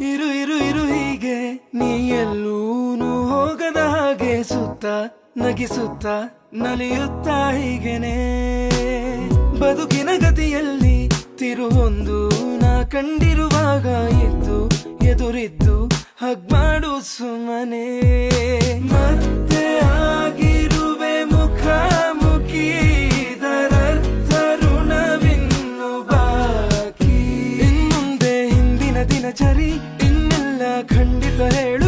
ಇರು ಇರು ಇರು ಹೀಗೆ ನೀ ಎಲ್ಲೂನು ಹೋಗದ ಹಾಗೆ ಸುತ್ತ ನಗಿಸುತ್ತ ನಲಿಯುತ್ತ ಹೀಗೆನೆ ಬದುಕಿನ ಗತಿಯಲ್ಲಿ ತಿರುವೊಂದು ನಾ ಕಂಡಿರುವಾಗ ಎದ್ದು ಎದುರಿದ್ದು ಹಗ್ ಮಾಡು ಸುಮ್ಮನೆ ಮತ್ತೆ ಆಗಿರುವೆ ಮುಖಾಮುಖಿ ಇದರರ್ಥ ಋಣವಿನ್ನು ಬಾಕಿ ಇನ್ಮುಂದೆ ಹಿಂದಿನ ದಿನಚರಿ ಇನ್ನೆಲ್ಲ ಖಂಡಿತ ಹೇಳು